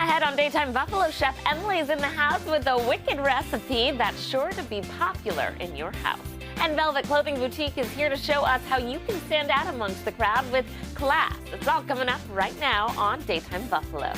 ahead on Daytime Buffalo, Chef Emily's in the house with a wicked recipe that's sure to be popular in your house. And Velvet Clothing Boutique is here to show us how you can stand out amongst the crowd with class. It's all coming up right now on Daytime Buffalo.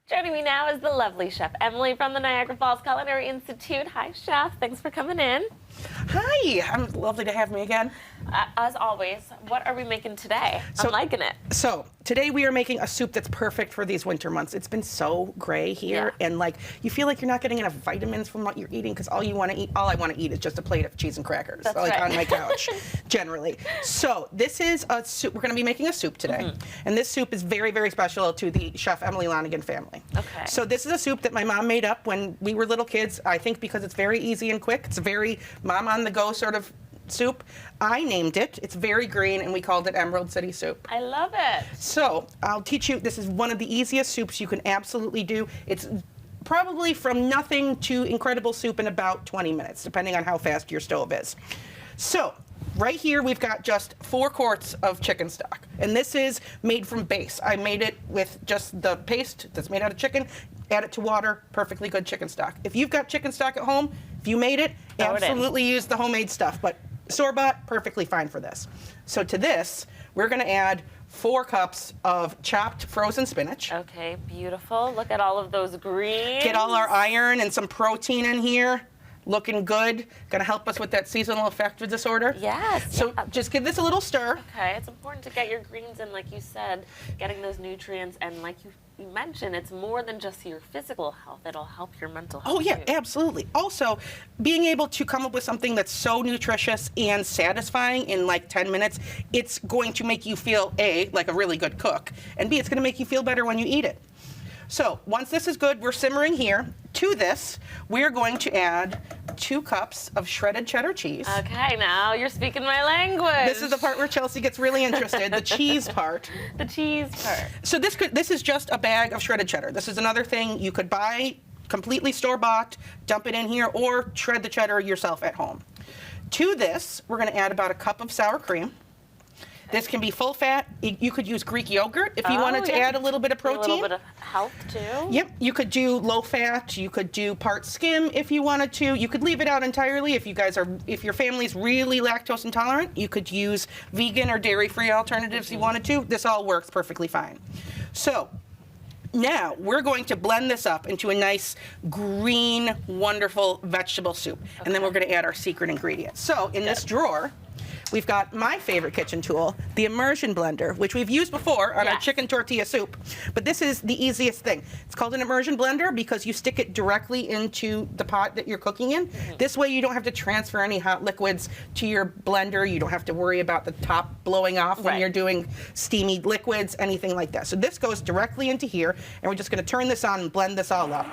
Joining me now is the lovely Chef Emily from the Niagara Falls Culinary Institute. Hi, Chef. Thanks for coming in. Hi, lovely to have me again. As always, what are we making today? I'm liking it. So today we are making a soup that's perfect for these winter months. It's been so gray here, and like you feel like you're not getting enough vitamins from what you're eating because all I want to eat is just a plate of cheese and crackers, That's like right. on my couch, generally. So this is a soup. We're going to be making a soup today, and this soup is very, very special to the Chef Emily Lonigan family. Okay. So this is a soup that my mom made up when we were little kids. I think because it's very easy and quick. It's a very mom on the go sort of soup. I named it. It's very green, and we called it Emerald City Soup. I love it. So I'll teach you. This is one of the easiest soups you can absolutely do. It's probably from nothing to incredible soup in about 20 minutes, depending on how fast your stove is. So right here we've got just 4 quarts of chicken stock, and this is made from base. I made it with just the paste that's made out of chicken, add it to water, perfectly good chicken stock. If you've got chicken stock at home, if you made it, absolutely use the homemade stuff, but store-bought, perfectly fine for this. So to this, we're gonna add 4 cups of chopped frozen spinach. Okay, beautiful. Look at all of those greens. Get all our iron and some protein in here. Looking good. Gonna help us with that seasonal affective disorder. Yes. So just give this a little stir. Okay, it's important to get your greens in, like you said, getting those nutrients, and like you mentioned, it's more than just your physical health. It'll help your mental health. Oh yeah, too. absolutely. Also, being able to come up with something that's so nutritious and satisfying in like 10 minutes, it's going to make you feel A, like a really good cook, and B, it's gonna make you feel better when you eat it. So once this is good, we're simmering here. To this, we're going to add 2 cups of shredded cheddar cheese. Okay, now you're speaking my language. This is the part where Chelsea gets really interested, the cheese part. The cheese part. So this is just a bag of shredded cheddar. This is another thing you could buy completely store-bought, dump it in here, or shred the cheddar yourself at home. To this, we're going to add about a cup of sour cream. This can be full fat. You could use Greek yogurt if you wanted to add a little bit of protein. A little bit of health too. Yep, you could do low fat. You could do part skim if you wanted to. You could leave it out entirely if your family's really lactose intolerant. You could use vegan or dairy-free alternatives if you wanted to. This all works perfectly fine. So now we're going to blend this up into a nice green, wonderful vegetable soup, and then we're going to add our secret ingredient. So in this drawer, we've got my favorite kitchen tool, the immersion blender, which we've used before on our chicken tortilla soup. But this is the easiest thing. It's called an immersion blender because you stick it directly into the pot that you're cooking in. This way you don't have to transfer any hot liquids to your blender. You don't have to worry about the top blowing off when you're doing steamy liquids, anything like that. So this goes directly into here, and we're just going to turn this on and blend this all up.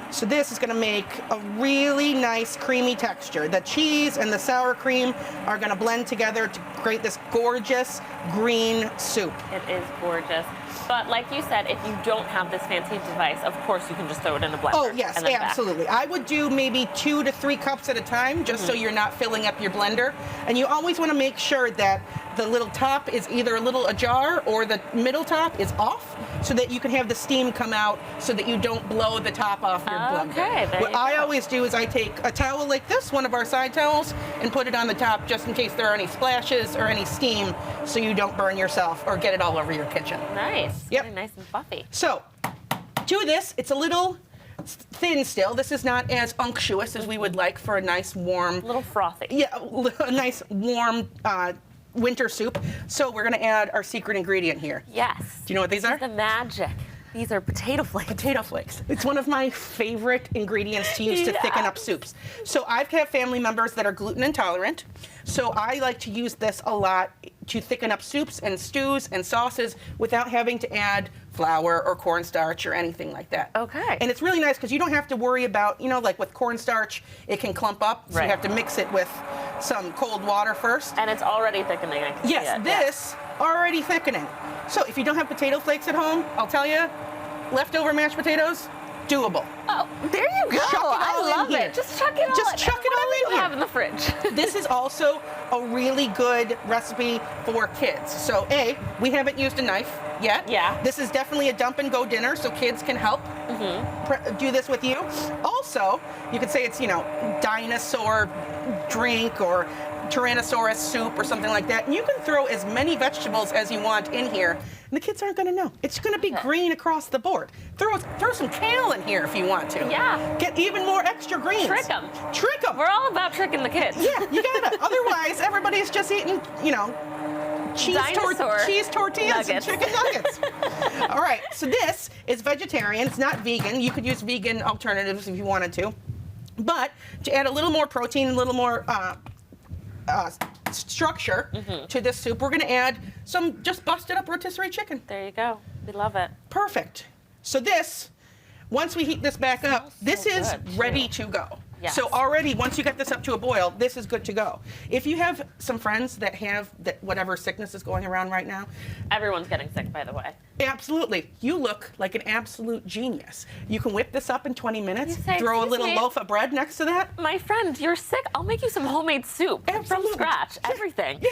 So this is going to make a really nice creamy texture. The cheese and the sour cream are going to blend together to create this gorgeous green soup. It is gorgeous. But like you said, if you don't have this fancy device, of course you can just throw it in a blender. Oh yes, absolutely. I would do maybe 2 to 3 cups at a time, just so you're not filling up your blender. And you always want to make sure that the little top is either a little ajar or the middle top is off, so that you can have the steam come out so that you don't blow the top off your blender. Okay, there What you I go. always do is I take a towel like this, one of our side towels, and put it on the top just in case there are any splashes or any steam, so you don't burn yourself or get it all over your kitchen. Nice. Yep. Really nice and fluffy. So to this, it's a little thin still. This is not as unctuous as we would like for a nice warm, A little frothy. yeah, a nice warm winter soup. So we're going to add our secret ingredient here. Yes. Do you know what these are? The magic. These are potato flakes. Potato flakes. It's one of my favorite ingredients to use to thicken up soups. So I've had family members that are gluten intolerant, so I like to use this a lot to thicken up soups and stews and sauces without having to add flour or cornstarch or anything like that. Okay. And it's really nice because you don't have to worry about, like with cornstarch, it can clump up, so you have to mix it with some cold water first. And it's already thickening. I can see Yes, it. this already thickening. So if you don't have potato flakes at home, I'll tell you, leftover mashed potatoes, doable. Oh, there you go. Chuck it all I in love here. it. Just chuck it all Just in. chuck it What all do in you here. have in the fridge? This is also a really good recipe for kids. So we haven't used a knife yet. Yeah. This is definitely a dump and go dinner, so kids can help do this with you. Also, you could say it's, dinosaur drink or Tyrannosaurus soup or something like that. And you can throw as many vegetables as you want in here, and the kids aren't going to know. It's going to be green across the board. Throw some kale in here if you want to. Yeah. Get even more extra greens. Trick 'em. Trick them. We're all about tricking the kids. Yeah, you gotta. Otherwise, everybody's just eating, cheese tortillas nuggets. and chicken nuggets. All right, so this is vegetarian. It's not vegan. You could use vegan alternatives if you wanted to. But to add a little more protein, a little more structure to this soup, we're going to add some just busted up rotisserie chicken. There you go. We love it. Perfect. So this, once we heat this back up, this is good, ready too. to go. Yes. So already, once you get this up to a boil, this is good to go. If you have some friends that have whatever sickness is going around right now, Everyone's getting sick, by the way. absolutely, you look like an absolute genius. You can whip this up in 20 minutes, You say, throw a "Excuse little me?" loaf of bread next to that. My friend, you're sick. I'll make you some homemade soup Absolutely. from scratch. Yeah. Everything. Yeah.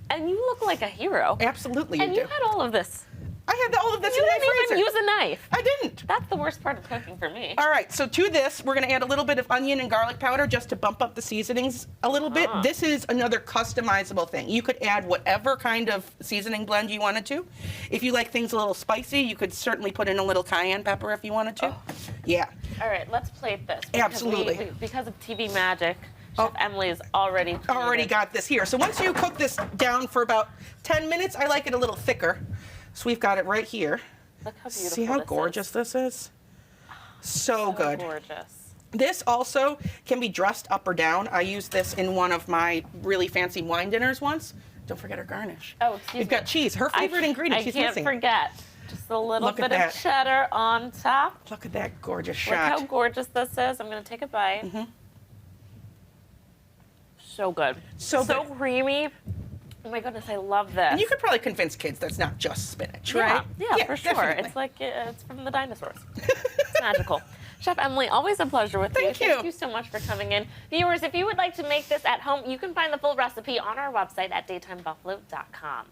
And you look like a hero. Absolutely, And you you do. had all of this. I had all of this You in my didn't even freezer. use a knife. I didn't. That's the worst part of cooking for me. All right, so to this, we're going to add a little bit of onion and garlic powder just to bump up the seasonings a little bit. This is another customizable thing. You could add whatever kind of seasoning blend you wanted to. If you like things a little spicy, you could certainly put in a little cayenne pepper if you wanted to. Yeah. All right, let's plate this. because Absolutely. because of TV magic, Chef Emily is already Already got this here. So once you cook this down for about 10 minutes, I like it a little thicker. So we've got it right here. Look how beautiful See how this gorgeous is. this is? So good. Gorgeous. This also can be dressed up or down. I used this in one of my really fancy wine dinners once. Don't forget our garnish. Oh, excuse We've got me. cheese. Her favorite ingredient. I She's can't missing. forget. Just a little Look at bit that. of cheddar on top. Look at that gorgeous Look shot. how gorgeous this is. I'm going to take a bite. So good. So good. creamy. Oh my goodness, I love this. And you could probably convince kids that's not just spinach, yeah, right? yeah, for sure. definitely. It's like it's from the dinosaurs. It's magical. Chef Emily, always a pleasure with you. Thank you. Thank you so much for coming in. Viewers, if you would like to make this at home, you can find the full recipe on our website at daytimebuffalo.com.